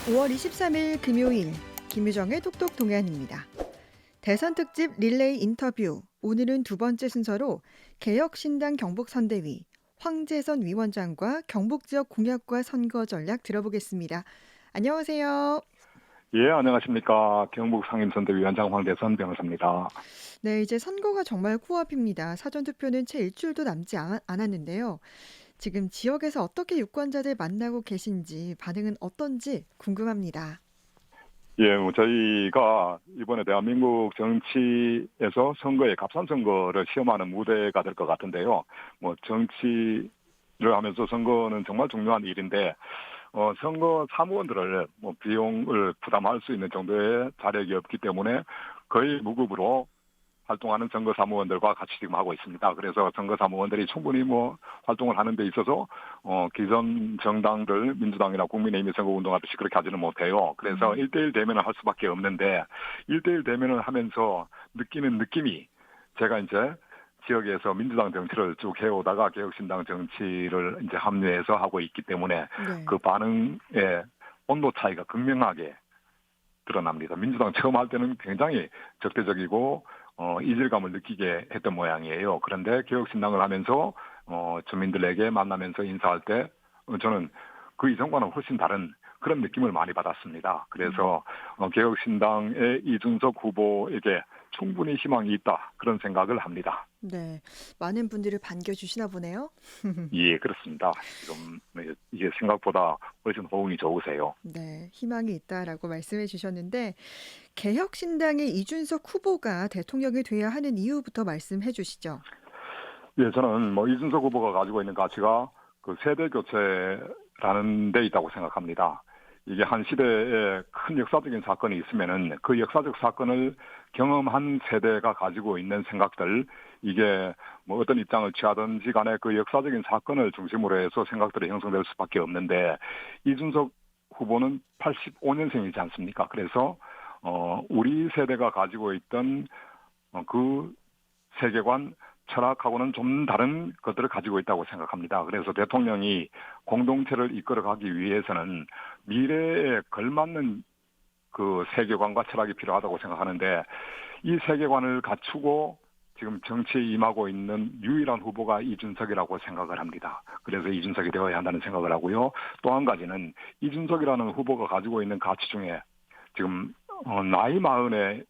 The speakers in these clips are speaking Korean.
5월 23일 금요일 김유정의 톡톡 동안입니다. 대선 특집 릴레이 인터뷰. 오늘은 두 번째 순서로 개혁신당 경북선대위 황재선 위원장과 경북 지역 공약과 선거 전략 들어보겠습니다. 안녕하세요. 예, 안녕하십니까. 경북 상임선대위원장 황대선 변호사입니다. 네, 이제 선거가 정말 코앞입니다. 사전투표는 채 일주일도 남지 않았는데요. 지금 지역에서 어떻게 유권자들 만나고 계신지 반응은 어떤지 궁금합니다. 예, 저희가 이번에 대한민국 정치에서 선거의 값싼 선거를 시험하는 무대가 될 것 같은데요. 정치를 하면서 선거는 정말 중요한 일인데, 선거 사무원들을 비용을 부담할 수 있는 정도의 자력이 없기 때문에 거의 무급으로 활동하는 선거 사무원들과 같이 지금 하고 있습니다. 그래서 선거 사무원들이 충분히 활동을 하는 데 있어서 기존 정당들 민주당이나 국민의힘이 선거 운동하듯이 그렇게 하지는 못해요. 그래서 1대1 대면을 할 수밖에 없는데 1대1 대면을 하면서 느끼는 느낌이 제가 이제 지역에서 민주당 정치를 쭉 해오다가 개혁신당 정치를 이제 합류해서 하고 있기 때문에 네. 그 반응의 온도 차이가 극명하게 드러납니다. 민주당 처음 할 때는 굉장히 적대적이고 이질감을 느끼게 했던 모양이에요. 그런데 개혁신당을 하면서 주민들에게 만나면서 인사할 때 저는 그 이전과는 훨씬 다른 그런 느낌을 많이 받았습니다. 그래서 개혁신당의 이준석 후보에게 충분히 희망이 있다 그런 생각을 합니다. 네. 많은 분들이 반겨주시나 보네요. 예, 그렇습니다. 지금 이게 생각보다 훨씬 호응이 좋으세요. 네, 희망이 있다라고 말씀해 주셨는데 개혁신당의 이준석 후보가 대통령이 돼야 하는 이유부터 말씀해 주시죠. 예, 저는 이준석 후보가 가지고 있는 가치가 그 세대 교체라는 데 있다고 생각합니다. 이게 한 시대에 큰 역사적인 사건이 있으면은 그 역사적 사건을 경험한 세대가 가지고 있는 생각들, 이게 어떤 입장을 취하든지 간에 그 역사적인 사건을 중심으로 해서 생각들이 형성될 수밖에 없는데 이준석 후보는 85년생이지 않습니까? 그래서 우리 세대가 가지고 있던 그 세계관, 철학하고는 좀 다른 것들을 가지고 있다고 생각합니다. 그래서 대통령이 공동체를 이끌어가기 위해서는 미래에 걸맞는 그 세계관과 철학이 필요하다고 생각하는데 이 세계관을 갖추고 지금 정치에 임하고 있는 유일한 후보가 이준석이라고 생각을 합니다. 그래서 이준석이 되어야 한다는 생각을 하고요. 또 한 가지는 이준석이라는 후보가 가지고 있는 가치 중에 지금 나이 마흔에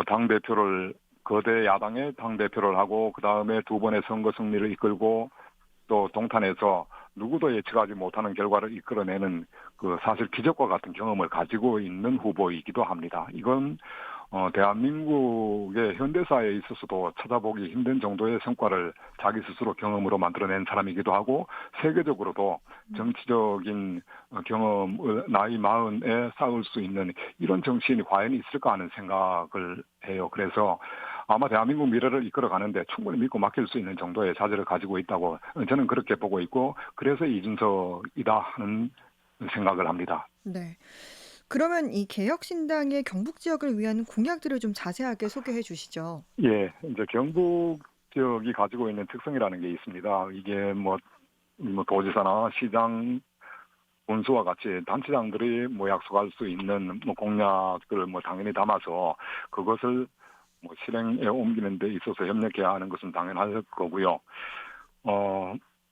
당대표를 거대 야당의 당대표를 하고 그다음에 두 번의 선거 승리를 이끌고 또 동탄에서 누구도 예측하지 못하는 결과를 이끌어내는 그 사실 기적과 같은 경험을 가지고 있는 후보이기도 합니다. 이건 대한민국의 현대사에 있어서도 찾아보기 힘든 정도의 성과를 자기 스스로 경험으로 만들어낸 사람이기도 하고 세계적으로도 정치적인 경험을 나이 마흔에 쌓을 수 있는 이런 정치인이 과연 있을까 하는 생각을 해요. 그래서 아마 대한민국 미래를 이끌어가는데 충분히 믿고 맡길 수 있는 정도의 자질을 가지고 있다고 저는 그렇게 보고 있고 그래서 이준석이다 하는 생각을 합니다. 네. 그러면 이 개혁신당의 경북 지역을 위한 공약들을 좀 자세하게 소개해 주시죠. 예, 이제 경북 지역이 가지고 있는 특성이라는 게 있습니다. 이게 도지사나 시장 군수와 같이 단체장들이 약속할 수 있는 공약을 당연히 담아서 그것을 실행에 옮기는 데 있어서 협력해야 하는 것은 당연할 거고요.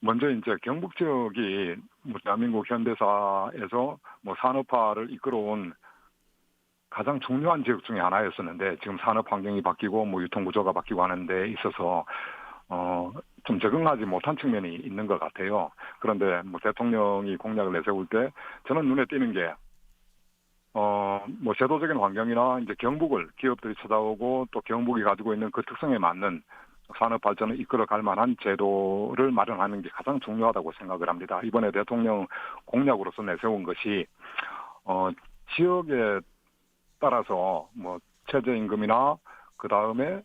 먼저 이제 경북 지역이 대한민국 현대사에서 산업화를 이끌어온 가장 중요한 지역 중에 하나였었는데 지금 산업 환경이 바뀌고 유통 구조가 바뀌고 하는 데 있어서 좀 적응하지 못한 측면이 있는 것 같아요. 그런데 대통령이 공약을 내세울 때 저는 눈에 띄는 게 제도적인 환경이나 이제 경북을 기업들이 찾아오고 또 경북이 가지고 있는 그 특성에 맞는 산업 발전을 이끌어갈 만한 제도를 마련하는 게 가장 중요하다고 생각을 합니다. 이번에 대통령 공약으로서 내세운 것이 지역에 따라서 최저임금이나 그 다음에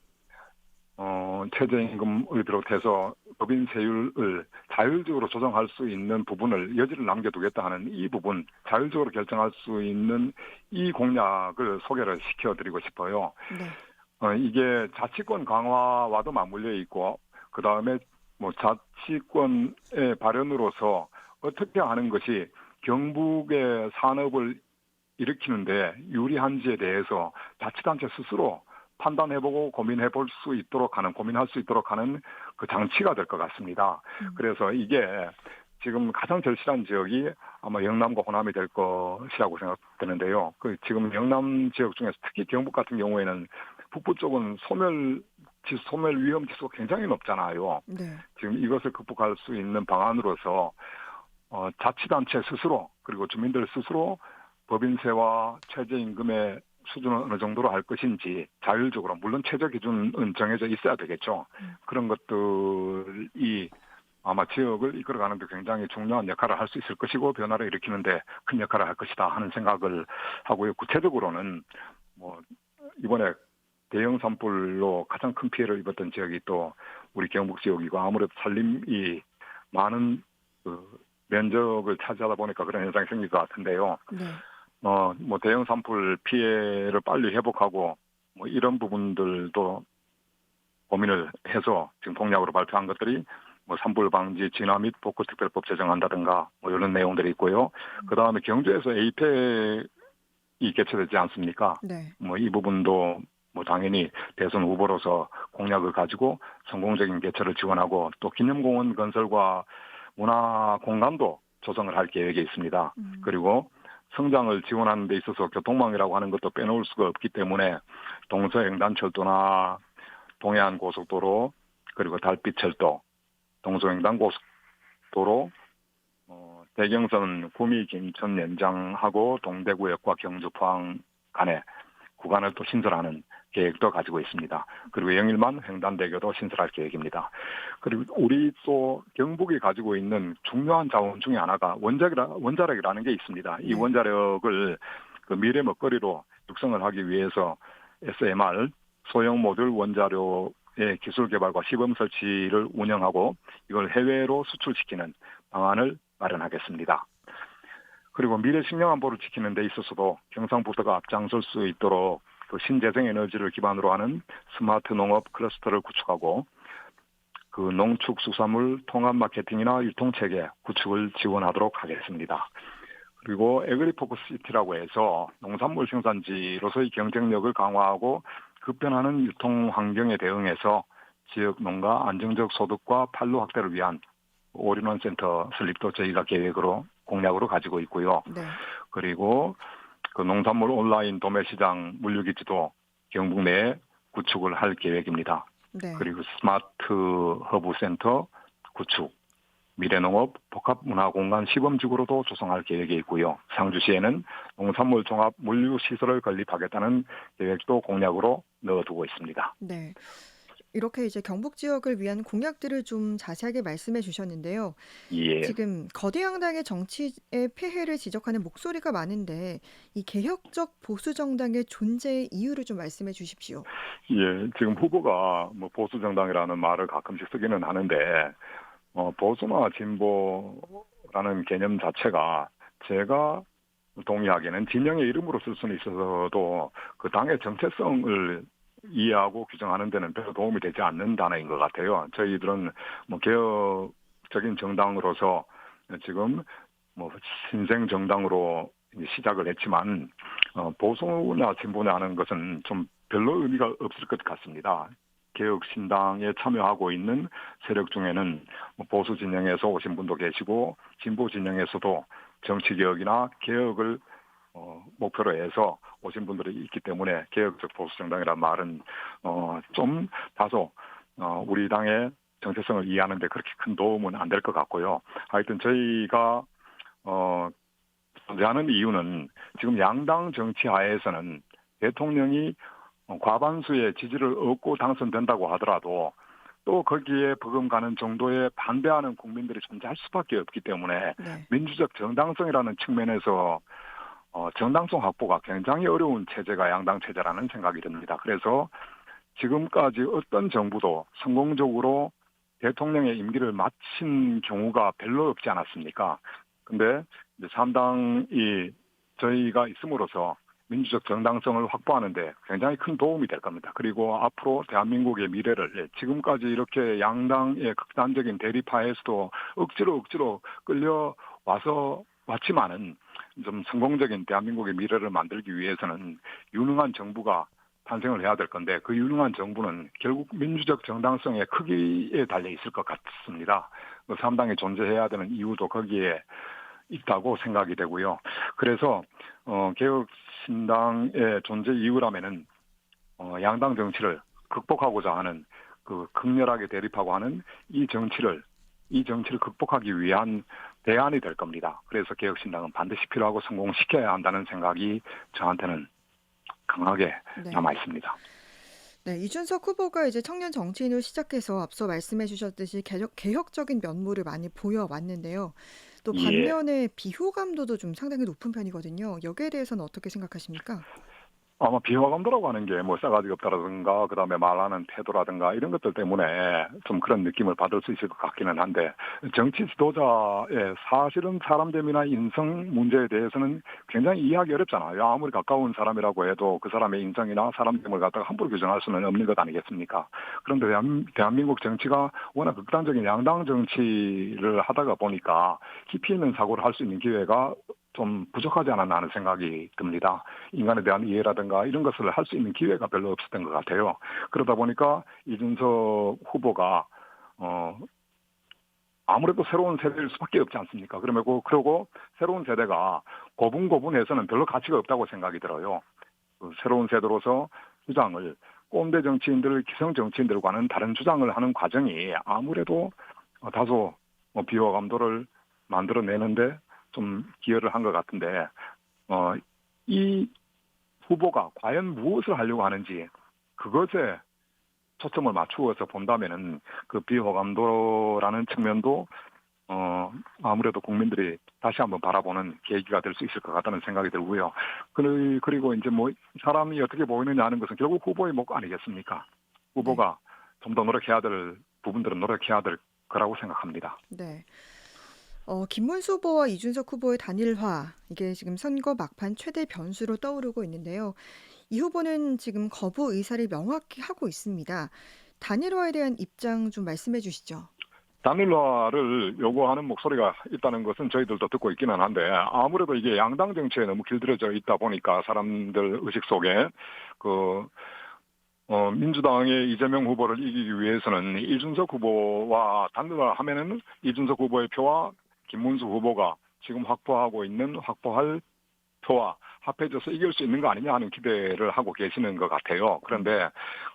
최저임금을 비롯해서 법인 세율을 자율적으로 조정할 수 있는 부분을 여지를 남겨두겠다 하는 이 부분, 자율적으로 결정할 수 있는 이 공약을 소개를 시켜드리고 싶어요. 네. 이게 자치권 강화와도 맞물려 있고, 그 다음에 자치권의 발현으로서 어떻게 하는 것이 경북의 산업을 일으키는데 유리한지에 대해서 자치단체 스스로 판단해보고 고민해볼 수 있도록 하는, 고민할 수 있도록 하는 그 장치가 될 것 같습니다. 음. 그래서 이게 지금 가장 절실한 지역이 아마 영남과 호남이 될 것이라고 생각되는데요. 그 지금 영남 지역 중에서 특히 경북 같은 경우에는 북부 쪽은 소멸 위험 지수가 굉장히 높잖아요. 네. 지금 이것을 극복할 수 있는 방안으로서 자치단체 스스로 그리고 주민들 스스로 법인세와 최저임금의 수준은 어느 정도로 할 것인지 자율적으로, 물론 최저 기준은 정해져 있어야 되겠죠. 그런 것들이 아마 지역을 이끌어가는 데 굉장히 중요한 역할을 할 수 있을 것이고 변화를 일으키는데 큰 역할을 할 것이다 하는 생각을 하고요. 구체적으로는 뭐 이번에 대형 산불로 가장 큰 피해를 입었던 지역이 또 우리 경북 지역이고 아무래도 산림이 많은 그 면적을 차지하다 보니까 그런 현상이 생길 것 같은데요. 네. 뭐 대형 산불 피해를 빨리 회복하고 뭐 이런 부분들도 고민을 해서 지금 공약으로 발표한 것들이 뭐 산불 방지 진화 및 복구 특별법 제정한다든가 뭐 이런 내용들이 있고요. 그 다음에 경주에서 에이펙이 개최되지 않습니까? 네. 뭐 이 부분도 뭐 당연히 대선 후보로서 공약을 가지고 성공적인 개최를 지원하고 또 기념공원 건설과 문화 공간도 조성을 할 계획에 있습니다. 그리고 성장을 지원하는 데 있어서 교통망이라고 하는 것도 빼놓을 수가 없기 때문에 동서횡단철도나 동해안 고속도로 그리고 달빛철도, 동서횡단 고속도로, 대경선 구미 김천 연장하고 동대구역과 경주 포항 간에 구간을 또 신설하는 계획도 가지고 있습니다. 그리고 영일만 횡단대교도 신설할 계획입니다. 그리고 우리 또 경북이 가지고 있는 중요한 자원 중에 하나가 원자력이라는 게 있습니다. 이 네. 원자력을 그 미래 먹거리로 육성을 하기 위해서 SMR 소형 모듈 원자력의 기술 개발과 시범 설치를 운영하고 이걸 해외로 수출시키는 방안을 마련하겠습니다. 그리고 미래 식량 안보를 지키는 데 있어서도 경상북도가 앞장설 수 있도록 그 신재생 에너지를 기반으로 하는 스마트 농업 클러스터를 구축하고 그 농축수산물 통합 마케팅이나 유통체계 구축을 지원하도록 하겠습니다. 그리고 에그리포크시티라고 해서 농산물 생산지로서의 경쟁력을 강화하고 급변하는 유통 환경에 대응해서 지역 농가 안정적 소득과 판로 확대를 위한 올인원 센터 설립도 저희가 계획으로 공약으로 가지고 있고요. 네. 그리고 그 농산물 온라인 도매시장 물류기지도 경북 내에 구축을 할 계획입니다. 네. 그리고 스마트 허브센터 구축, 미래농업 복합문화공간 시범지구로도 조성할 계획이 있고요. 상주시에는 농산물 종합 물류시설을 건립하겠다는 계획도 공약으로 넣어두고 있습니다. 네. 이렇게 이제 경북 지역을 위한 공약들을 좀 자세하게 말씀해 주셨는데요. 예. 지금 거대 양당의 정치의 폐해를 지적하는 목소리가 많은데 이 개혁적 보수 정당의 존재의 이유를 좀 말씀해 주십시오. 예, 지금 후보가 뭐 보수정당이라는 말을 가끔씩 쓰기는 하는데, 보수나 진보라는 개념 자체가 제가 동의하기에는 진영의 이름으로 쓸 수는 있어도 그 당의 정체성을 이해하고 규정하는 데는 별로 도움이 되지 않는 단어인 것 같아요. 저희들은 뭐 개혁적인 정당으로서 지금 뭐 신생 정당으로 시작을 했지만 보수나 진보냐 하는 것은 좀 별로 의미가 없을 것 같습니다. 개혁신당에 참여하고 있는 세력 중에는 보수 진영에서 오신 분도 계시고 진보 진영에서도 정치개혁이나 개혁을 목표로 해서 오신 분들이 있기 때문에 개혁적 보수정당이라는 말은 좀 다소 우리 당의 정체성을 이해하는 데 그렇게 큰 도움은 안 될 것 같고요. 하여튼 저희가 존재하는 이유는 지금 양당 정치 하에서는 대통령이 과반수의 지지를 얻고 당선된다고 하더라도 또 거기에 버금가는 정도의 반대하는 국민들이 존재할 수밖에 없기 때문에 네. 민주적 정당성이라는 측면에서 정당성 확보가 굉장히 어려운 체제가 양당 체제라는 생각이 듭니다. 그래서 지금까지 어떤 정부도 성공적으로 대통령의 임기를 마친 경우가 별로 없지 않았습니까? 근데 이제 3당이 저희가 있음으로써 민주적 정당성을 확보하는데 굉장히 큰 도움이 될 겁니다. 그리고 앞으로 대한민국의 미래를 지금까지 이렇게 양당의 극단적인 대립하에서도 억지로 끌려와서 왔지만은 좀 성공적인 대한민국의 미래를 만들기 위해서는 유능한 정부가 탄생을 해야 될 건데 그 유능한 정부는 결국 민주적 정당성의 크기에 달려 있을 것 같습니다. 그 3당이 존재해야 되는 이유도 거기에 있다고 생각이 되고요. 그래서 개혁신당의 존재 이유라면은 양당 정치를 극복하고자 하는 그 극렬하게 대립하고 하는 이 정치를 극복하기 위한 대안이 될 겁니다. 그래서 개혁신당은 반드시 필요하고 성공시켜야 한다는 생각이 저한테는 강하게 네. 남아 있습니다. 네, 이준석 후보가 이제 청년 정치인을 시작해서 앞서 말씀해 주셨듯이 개혁적인 면모를 많이 보여왔는데요. 또 예. 반면에 비호감도도 좀 상당히 높은 편이거든요. 여기에 대해서는 어떻게 생각하십니까? 아마 비호감도라고 하는 게 뭐 싸가지 없다라든가 그다음에 말하는 태도라든가 이런 것들 때문에 좀 그런 느낌을 받을 수 있을 것 같기는 한데 정치 지도자의 사실은 사람됨이나 인성 문제에 대해서는 굉장히 이해하기 어렵잖아요. 아무리 가까운 사람이라고 해도 그 사람의 인성이나 사람됨을 갖다가 함부로 규정할 수는 없는 것 아니겠습니까? 그런데 대한민국 정치가 워낙 극단적인 양당 정치를 하다가 보니까 깊이 있는 사고를 할 수 있는 기회가 좀 부족하지 않았나 하는 생각이 듭니다. 인간에 대한 이해라든가 이런 것을 할 수 있는 기회가 별로 없었던 것 같아요. 그러다 보니까 이준석 후보가 아무래도 새로운 세대일 수밖에 없지 않습니까? 그리고 새로운 세대가 고분고분해서는 별로 가치가 없다고 생각이 들어요. 그 새로운 세대로서 주장을 꼰대 정치인들, 기성 정치인들과는 다른 주장을 하는 과정이 아무래도 다소 비호감도를 만들어내는데 좀 기여를 한 것 같은데 이 후보가 과연 무엇을 하려고 하는지 그것에 초점을 맞추어서 본다면은 그 비호감도라는 측면도 아무래도 국민들이 다시 한번 바라보는 계기가 될 수 있을 것 같다는 생각이 들고요. 그리고 이제 뭐 사람이 어떻게 보이느냐 하는 것은 결국 후보의 목 아니겠습니까? 네. 후보가 좀 더 노력해야 될 부분들은 노력해야 될 거라고 생각합니다. 네. 김문수 후보와 이준석 후보의 단일화, 이게 지금 선거 막판 최대 변수로 떠오르고 있는데요. 이 후보는 지금 거부 의사를 명확히 하고 있습니다. 단일화에 대한 입장 좀 말씀해 주시죠. 단일화를 요구하는 목소리가 있다는 것은 저희들도 듣고 있기는 한데 아무래도 이게 양당 정치에 너무 길들여져 있다 보니까 사람들 의식 속에 민주당의 이재명 후보를 이기기 위해서는 이준석 후보와 단일화하면은 이준석 후보의 표와 김문수 후보가 지금 확보할 표와 합해져서 이길 수 있는 거 아니냐 하는 기대를 하고 계시는 것 같아요. 그런데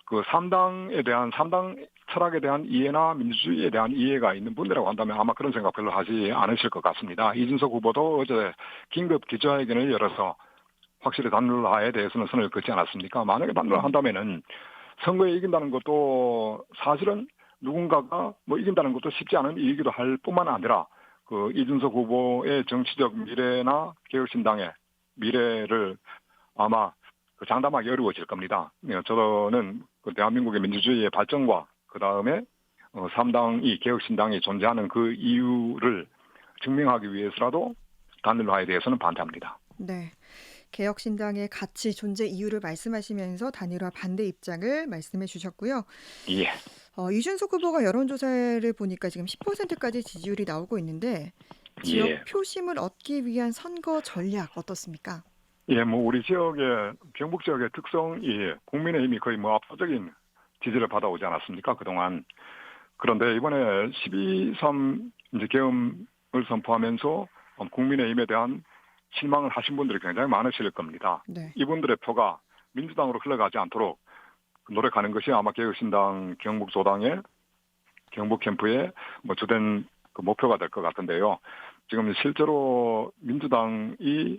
그 3당 철학에 대한 이해나 민주주의에 대한 이해가 있는 분이라고 한다면 아마 그런 생각 별로 하지 않으실 것 같습니다. 이준석 후보도 어제 긴급 기자회견을 열어서 확실히 단일화에 대해서는 선을 긋지 않았습니까? 만약에 단일화 한다면은 선거에 이긴다는 것도 사실은 누군가가 뭐 이긴다는 것도 쉽지 않은 일이기도 할 뿐만 아니라 그 이준석 후보의 정치적 미래나 개혁신당의 미래를 아마 장담하기 어려워질 겁니다. 저는 그 대한민국의 민주주의의 발전과 그 다음에 3당이 개혁신당이 존재하는 그 이유를 증명하기 위해서라도 단일화에 대해서는 반대합니다. 네. 개혁신당의 가치, 존재 이유를 말씀하시면서 단일화 반대 입장을 말씀해 주셨고요. 예. 이준석 후보가 여론조사를 보니까 지금 10%까지 지지율이 나오고 있는데 지역 예. 표심을 얻기 위한 선거 전략 어떻습니까? 예, 뭐 우리 지역의 경북 지역의 특성이 국민의힘이 거의 뭐 압도적인 지지를 받아오지 않았습니까? 그동안. 그런데 이번에 12.3 이제 계엄을 선포하면서 국민의힘에 대한 실망을 하신 분들이 굉장히 많으실 겁니다. 네. 이분들의 표가 민주당으로 흘러가지 않도록 노력하는 것이 아마 개혁신당 경북조당의 경북 캠프의 뭐 주된 그 목표가 될 것 같은데요. 지금 실제로 민주당이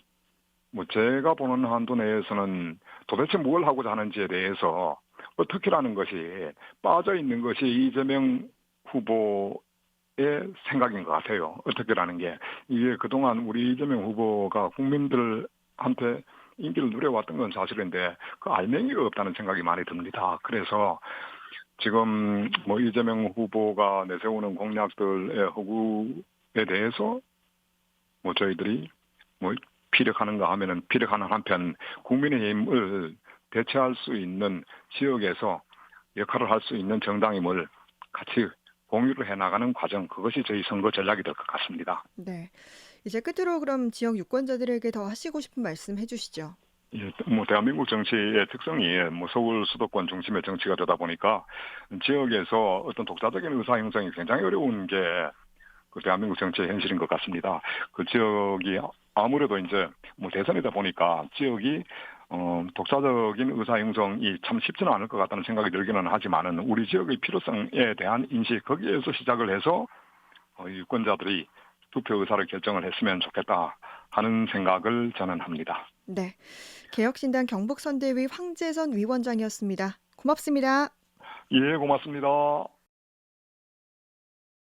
뭐 제가 보는 한도 내에서는 도대체 뭘 하고자 하는지에 대해서 어떻게라는 것이 빠져 있는 것이 이재명 후보의 생각인 것 같아요. 어떻게라는 게 이게 그동안 우리 이재명 후보가 국민들한테 인기를 누려왔던 건 사실인데 그 알맹이가 없다는 생각이 많이 듭니다. 그래서 지금 뭐 이재명 후보가 내세우는 공약들의 허구에 대해서 뭐 저희들이 뭐 피력하는가 하면은 피력하는 한편 국민의힘을 대체할 수 있는 지역에서 역할을 할 수 있는 정당임을 같이 공유를 해나가는 과정, 그것이 저희 선거 전략이 될 것 같습니다. 네. 이제 끝으로 그럼 지역 유권자들에게 더 하시고 싶은 말씀 해주시죠. 예, 뭐 대한민국 정치의 특성이 뭐 서울 수도권 중심의 정치가 되다 보니까 지역에서 어떤 독자적인 의사 형성이 굉장히 어려운 게 그 대한민국 정치의 현실인 것 같습니다. 그 지역이 아무래도 이제 뭐 대선이다 보니까 지역이 독자적인 의사 형성이 참 쉽지는 않을 것 같다는 생각이 들기는 하지만은 우리 지역의 필요성에 대한 인식 거기에서 시작을 해서 유권자들이 투표 의사를 결정을 했으면 좋겠다 하는 생각을 저는 합니다. 네, 개혁신당 경북선대위 황재선 위원장이었습니다. 고맙습니다. 예, 고맙습니다.